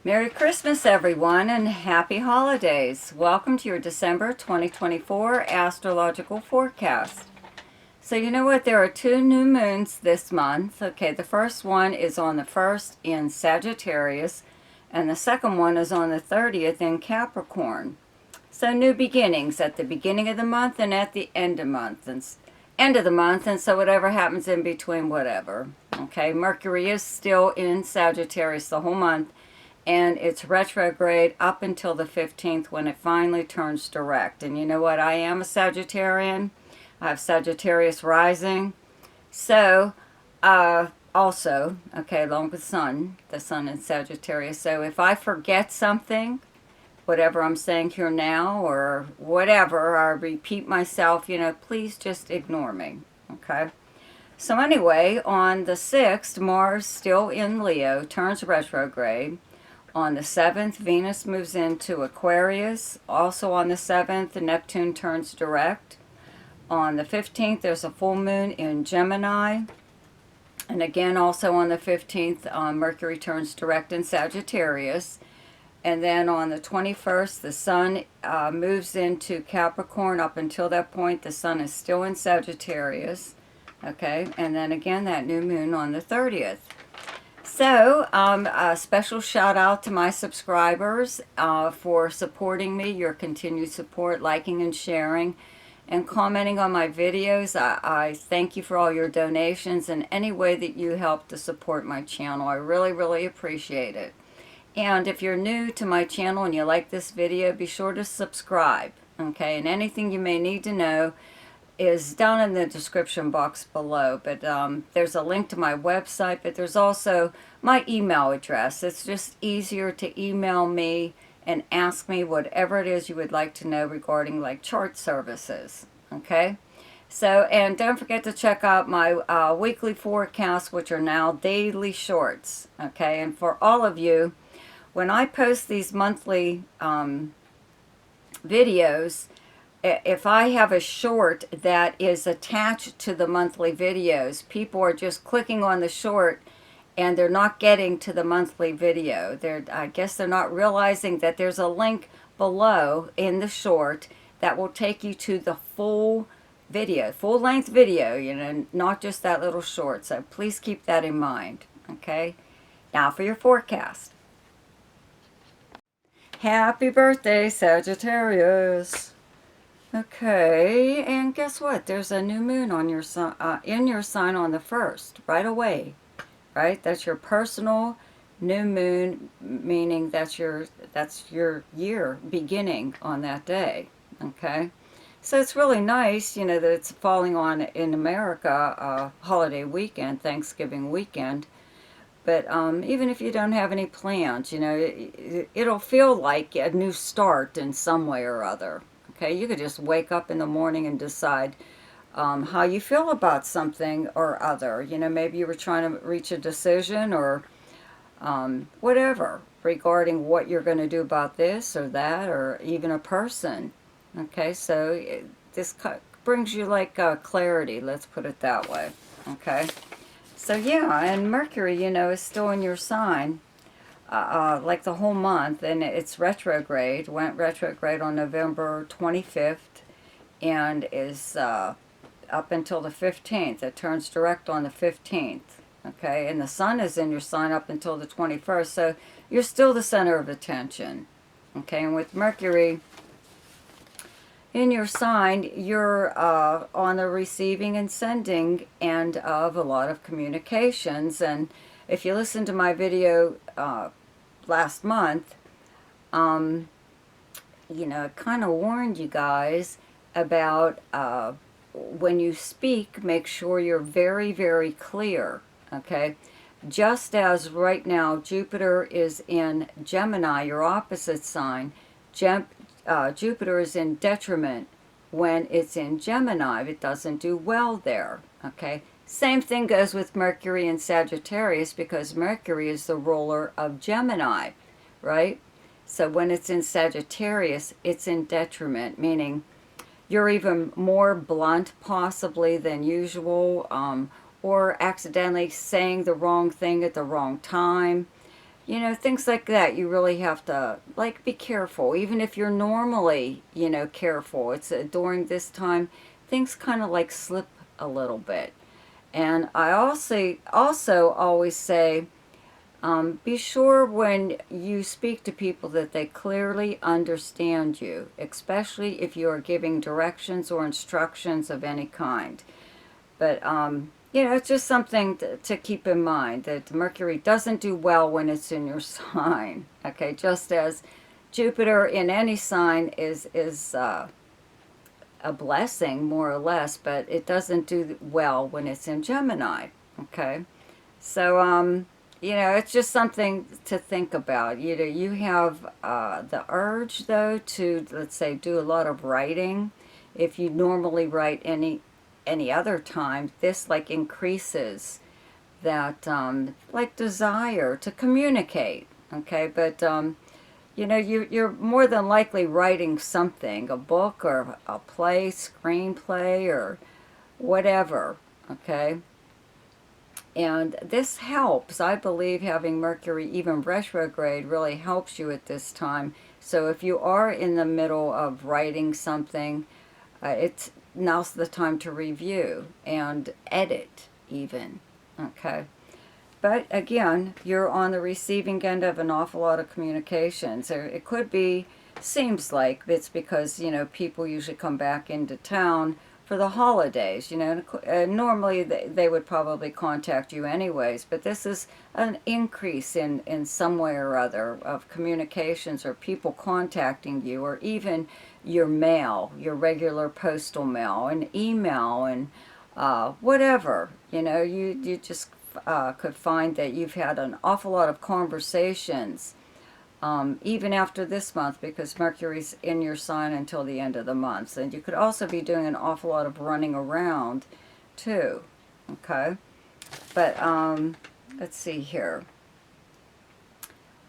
Merry Christmas, everyone, and happy holidays. Welcome to your December 2024 astrological forecast. So you know what? There are two new moons this month. Okay, the first one is on the 1st in Sagittarius, and the second one is on the 30th in Capricorn. So new beginnings at the beginning of the month and at the end of the month, and so whatever happens in between, whatever. Okay, Mercury is still in Sagittarius the whole month, and it's retrograde up until the 15th when it finally turns direct. And you know what? I am a Sagittarian. I have Sagittarius rising. So, also, okay, along with the sun in Sagittarius. So if I forget something, whatever I'm saying here now or whatever, I repeat myself, please just ignore me, okay? So anyway, on the 6th, Mars, still in Leo, turns retrograde. On the 7th, Venus moves into Aquarius. Also on the 7th, Neptune turns direct. On the 15th, there's a full moon in Gemini. And again, also on the 15th, Mercury turns direct in Sagittarius. And then on the 21st, the sun moves into Capricorn. Up until that point, the sun is still in Sagittarius. Okay, and then again, that new moon on the 30th. So, a special shout out to my subscribers for supporting me, your continued support, liking and sharing, and commenting on my videos. I thank you for all your donations and any way that you help to support my channel. I really, really appreciate it. And if you're new to my channel and you like this video, be sure to subscribe, okay? And anything you may need to know is down in the description box below, but there's a link to my website, but there's also my email address. It's just easier to email me and ask me whatever it is you would like to know regarding like chart services, okay? So, and don't forget to check out my weekly forecasts, which are now daily shorts, okay? And for all of you, when I post these monthly videos, if I have a short that is attached to the monthly videos, people are just clicking on the short and they're not getting to the monthly video. I guess they're not realizing that there's a link below in the short that will take you to the full video, full-length video, not just that little short. So please keep that in mind, okay? Now for your forecast. Happy birthday, Sagittarius. Okay, and guess what? There's a new moon on your in your sign on the 1st, right away, right? That's your personal new moon, meaning that's your year beginning on that day, okay? So it's really nice, that it's falling on, in America, a holiday weekend, Thanksgiving weekend. But even if you don't have any plans, it'll feel like a new start in some way or other. Okay, you could just wake up in the morning and decide how you feel about something or other. Maybe you were trying to reach a decision or whatever regarding what you're going to do about this or that or even a person. Okay, so this brings you like clarity, let's put it that way. Okay, so yeah, and Mercury, is still in your sign. Like the whole month, and it's retrograde, went retrograde on November 25th, and is up until the 15th. It turns direct on the 15th, okay? And the sun is in your sign up until the 21st, so you're still the center of attention, okay? And with Mercury in your sign, you're on the receiving and sending end of a lot of communications. And if you listen to my video last month, I kind of warned you guys about when you speak, make sure you're very, very clear, okay? Just as right now Jupiter is in Gemini, your opposite sign, Jupiter is in detriment when it's in Gemini. It doesn't do well there, okay? Same thing goes with Mercury in Sagittarius, because Mercury is the ruler of Gemini, right? So when it's in Sagittarius, it's in detriment, meaning you're even more blunt possibly than usual, or accidentally saying the wrong thing at the wrong time. You know, things like that, you really have to, like, be careful. Even if you're normally, you know, careful, it's during this time, things kind of like slip a little bit. And I also always say, be sure when you speak to people that they clearly understand you, especially if you are giving directions or instructions of any kind. But, you know, it's just something to keep in mind that Mercury doesn't do well when it's in your sign. Okay, just as Jupiter in any sign is a blessing, more or less, but it doesn't do well when it's in Gemini. Okay, so you know, it's just something to think about. You know, you have the urge though to, let's say, do a lot of writing. If you normally write any other time, this like increases that like desire to communicate. Okay, but you know, you're more than likely writing something, a book or a play, screenplay, or whatever. Okay, and this helps. I believe having Mercury even retrograde really helps you at this time. So if you are in the middle of writing something, it's now's the time to review and edit even. Okay. But again, you're on the receiving end of an awful lot of communications. Or it could be, seems like it's because, you know, people usually come back into town for the holidays, you know. Normally they would probably contact you anyways, but this is an increase in some way or other of communications or people contacting you, or even your mail, your regular postal mail and email and whatever. You know, you just could find that you've had an awful lot of conversations even after this month, because Mercury's in your sign until the end of the month. And you could also be doing an awful lot of running around too. Okay, but let's see here.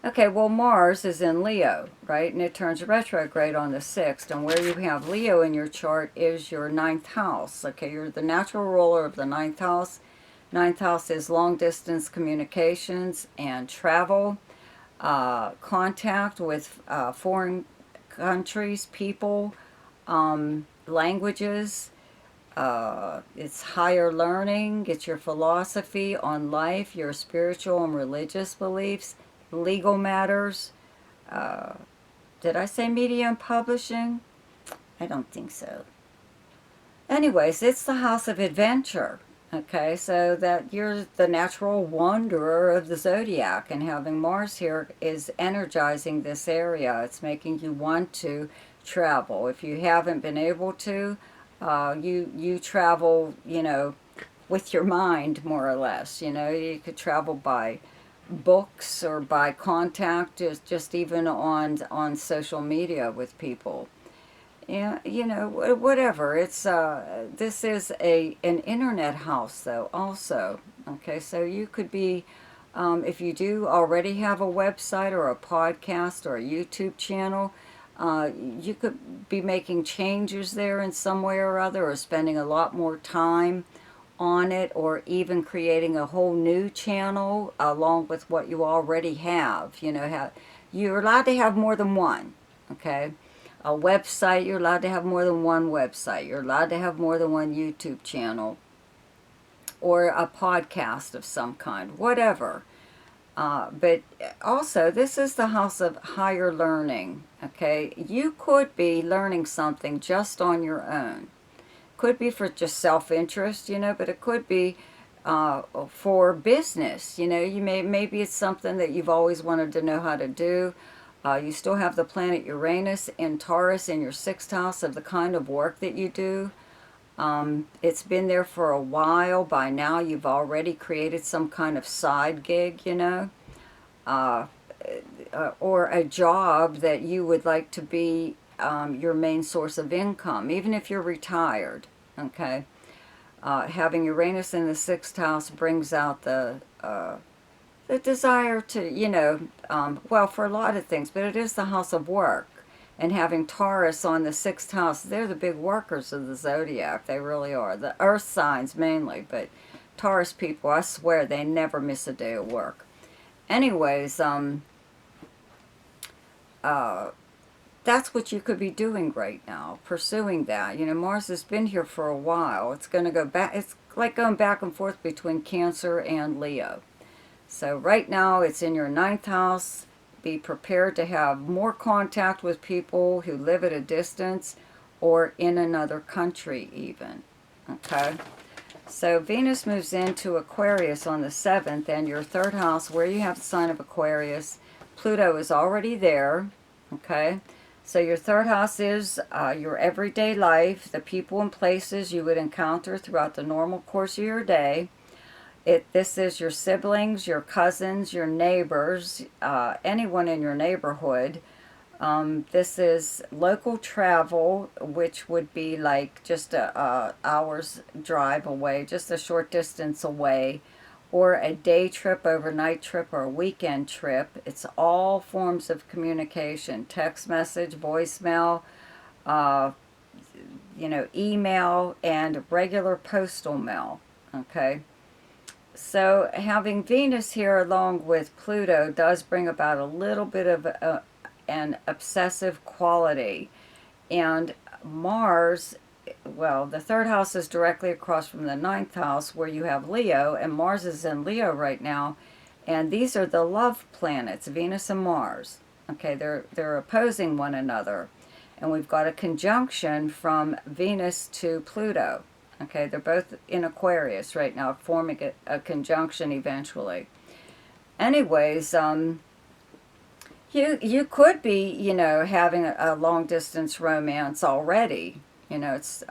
Okay, well, Mars is in Leo, right? And it turns retrograde on the 6th. And where you have Leo in your chart is your 9th house. Okay, you're the natural ruler of the 9th house. 9th house is long distance communications and travel, contact with foreign countries, people, languages. It's higher learning. It's your philosophy on life, your spiritual and religious beliefs, legal matters. Did I say media and publishing? I don't think so. Anyways, it's the house of adventure. Okay, so that you're the natural wanderer of the zodiac, and having Mars here is energizing this area. It's making you want to travel. If you haven't been able to, you travel, you know, with your mind, more or less. You know, you could travel by books or by contact, just even on social media with people. Yeah, you know, whatever. It's this is an internet house though also. Okay, so you could be, if you do already have a website or a podcast or a YouTube channel, you could be making changes there in some way or other, or spending a lot more time on it, or even creating a whole new channel along with what you already have. You know, you're allowed to have more than one. Okay, a website, you're allowed to have more than one website. You're allowed to have more than one YouTube channel or a podcast of some kind, whatever. But also, this is the house of higher learning. Okay, you could be learning something just on your own. Could be for just self-interest, you know, but it could be for business. You know, maybe it's something that you've always wanted to know how to do. You still have the planet Uranus in Taurus in your 6th house of the kind of work that you do. It's been there for a while. By now you've already created some kind of side gig, you know, or a job that you would like to be your main source of income, even if you're retired. Okay, having Uranus in the 6th house brings out the desire to, you know, well, for a lot of things, but it is the house of work. And having Taurus on the 6th house, they're the big workers of the zodiac. They really are. The earth signs mainly, but Taurus people, I swear, they never miss a day of work. anyways, that's what you could be doing right now, pursuing that. You know, Mars has been here for a while. It's going to go back. It's like going back and forth between Cancer and Leo. So right now it's in your ninth house. Be prepared to have more contact with people who live at a distance or in another country even. Okay? So Venus moves into Aquarius on the 7th, and your third house, where you have the sign of Aquarius, Pluto is already there. Okay? So your third house is your everyday life, the people and places you would encounter throughout the normal course of your day. This is your siblings, your cousins, your neighbors, anyone in your neighborhood. This is local travel, which would be like just a hour's drive away, just a short distance away, or a day trip, overnight trip, or a weekend trip. It's all forms of communication: text message, voicemail, email, and regular postal mail. Okay. So having Venus here along with Pluto does bring about a little bit of an obsessive quality. And Mars, well, the third house is directly across from the ninth house where you have Leo, and Mars is in Leo right now. And these are the love planets, Venus and Mars. Okay, they're opposing one another. And we've got a conjunction from Venus to Pluto. Okay, they're both in Aquarius right now, forming a conjunction eventually. Anyways, you could be, having a long distance romance already. It's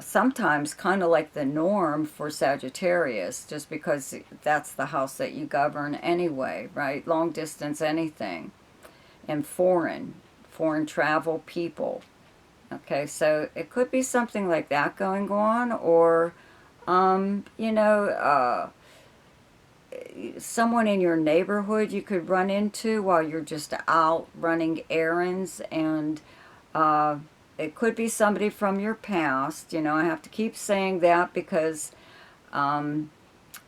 sometimes kind of like the norm for Sagittarius, just because that's the house that you govern anyway, right? Long distance anything, and foreign travel, people. Okay, so it could be something like that going on, or, someone in your neighborhood you could run into while you're just out running errands, and it could be somebody from your past. I have to keep saying that because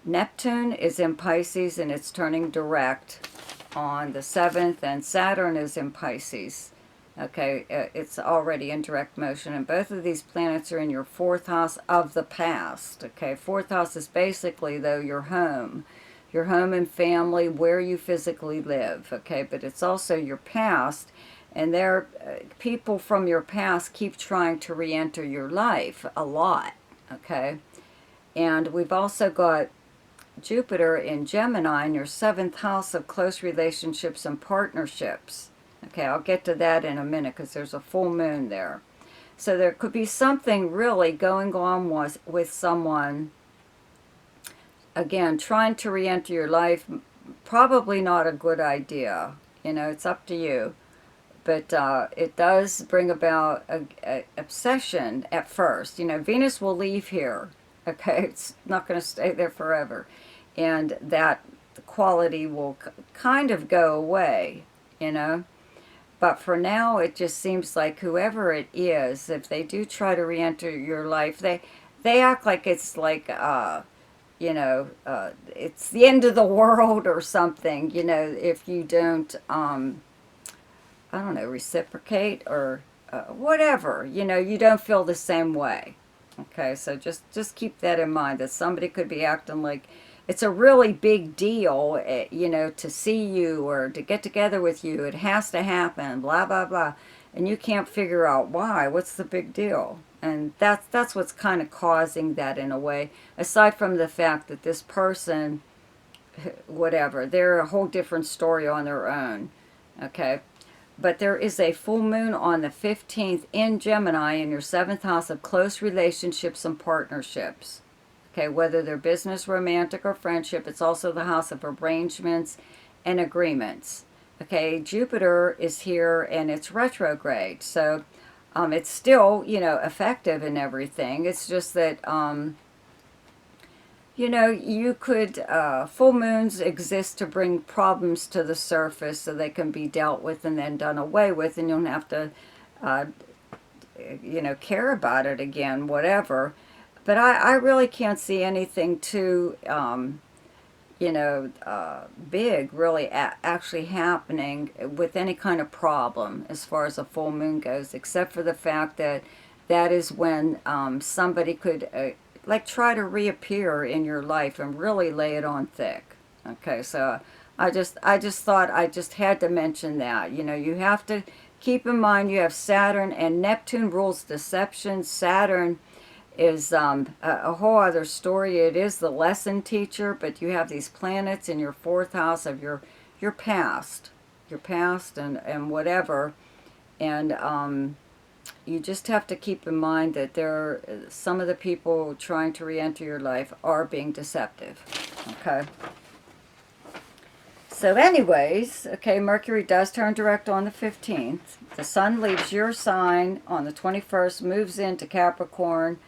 Neptune is in Pisces and it's turning direct on the 7th, and Saturn is in Pisces. Okay, it's already in direct motion, and both of these planets are in your fourth house of the past. Okay, fourth house is basically, though, your home and family, where you physically live. Okay, but it's also your past, and people from your past keep trying to re-enter your life a lot. Okay, and we've also got Jupiter in Gemini in your 7th house of close relationships and partnerships. Okay, I'll get to that in a minute because there's a full moon there. So there could be something really going on with someone, again, trying to re-enter your life. Probably not a good idea. It's up to you. But it does bring about a obsession at first. Venus will leave here. Okay, it's not going to stay there forever. And that quality will kind of go away, But for now, it just seems like whoever it is, if they do try to re-enter your life, they act like it's like, it's the end of the world or something, if you don't, I don't know, reciprocate or whatever, you don't feel the same way. Okay, so just keep that in mind, that somebody could be acting like it's a really big deal, to see you or to get together with you. It has to happen, blah, blah, blah. And you can't figure out why. What's the big deal? And that's what's kind of causing that in a way, aside from the fact that this person, whatever, they're a whole different story on their own. Okay? But there is a full moon on the 15th in Gemini in your 7th house of close relationships and partnerships. Okay, whether they're business, romantic, or friendship, it's also the house of arrangements and agreements. Okay, Jupiter is here and it's retrograde. So it's still, effective and everything. It's just that, you could, full moons exist to bring problems to the surface so they can be dealt with and then done away with, and you don't have to, care about it again, whatever. But I really can't see anything too, big really actually happening with any kind of problem as far as a full moon goes, except for the fact that that is when somebody could like try to reappear in your life and really lay it on thick. Okay, so I just thought I just had to mention that. You have to keep in mind you have Saturn, and Neptune rules deception. Saturn is a whole other story. It is the lesson teacher, but you have these planets in your fourth house of your past, and whatever, and you just have to keep in mind that some of the people trying to re-enter your life are being deceptive. Okay. So anyways, okay, Mercury does turn direct on the 15th. The Sun leaves your sign on the 21st, moves into Capricorn,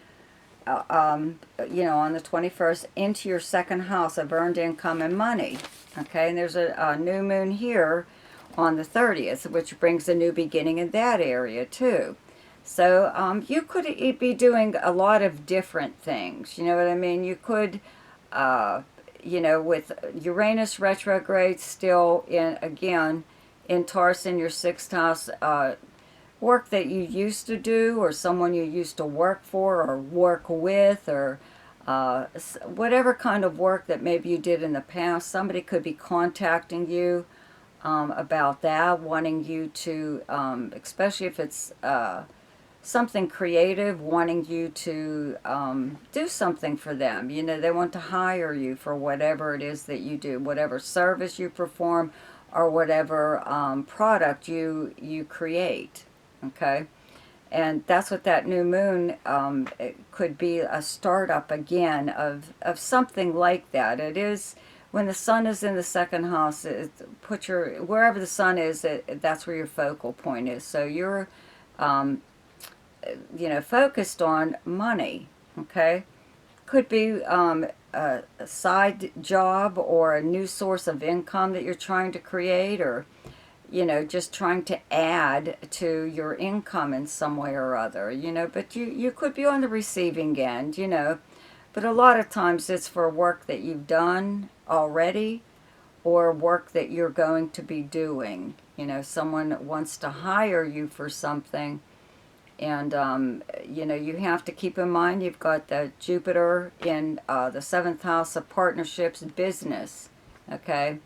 on the 21st, into your second house of earned income and money. Okay, and there's a new moon here on the 30th, which brings a new beginning in that area too. So you could be doing a lot of different things. You know what I mean? You could, with Uranus retrograde still in Taurus in your sixth house, work that you used to do, or someone you used to work for or work with, or whatever kind of work that maybe you did in the past. Somebody could be contacting you about that, wanting you to, especially if it's something creative, wanting you to do something for them. They want to hire you for whatever it is that you do, whatever service you perform, or whatever product you create. Okay, and that's what that new moon, it could be a startup again of something like that. It is when the Sun is in the second house. Wherever the Sun is, that's where your focal point is. So you're focused on money. Okay, could be a side job or a new source of income that you're trying to create, or just trying to add to your income in some way or other, but you could be on the receiving end, but a lot of times it's for work that you've done already or work that you're going to be doing. Someone wants to hire you for something, and, you have to keep in mind you've got the Jupiter in the seventh house of partnerships, business, okay?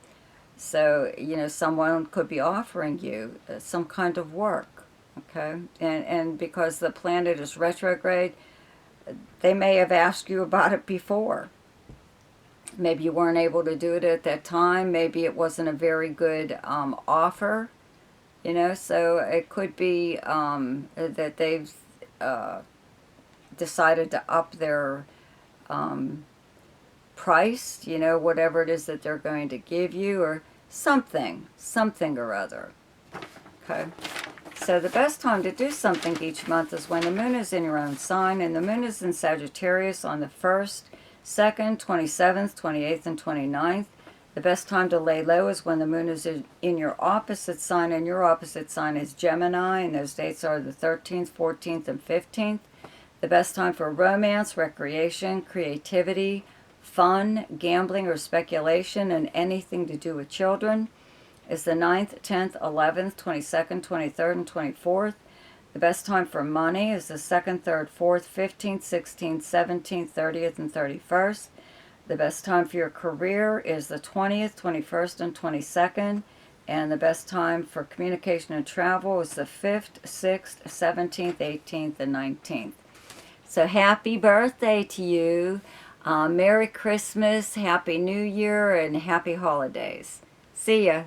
So, someone could be offering you some kind of work, okay? And because the planet is retrograde, they may have asked you about it before. Maybe you weren't able to do it at that time. Maybe it wasn't a very good offer, so it could be that they've decided to up their price, whatever it is that they're going to give you, or something or other. Okay, so the best time to do something each month is when the moon is in your own sign, and the moon is in Sagittarius on the 1st, 2nd, 27th, 28th, and 29th. The best time to lay low is when the moon is in your opposite sign, and your opposite sign is Gemini, and those dates are the 13th, 14th, and 15th. The best time for romance, recreation, creativity, fun, gambling, or speculation, and anything to do with children is the 9th, 10th, 11th, 22nd, 23rd, and 24th. The best time for money is the 2nd, 3rd, 4th, 15th, 16th, 17th, 30th, and 31st. The best time for your career is the 20th, 21st, and 22nd. And the best time for communication and travel is the 5th, 6th, 17th, 18th, and 19th. So happy birthday to you. Merry Christmas, Happy New Year, and Happy Holidays. See ya.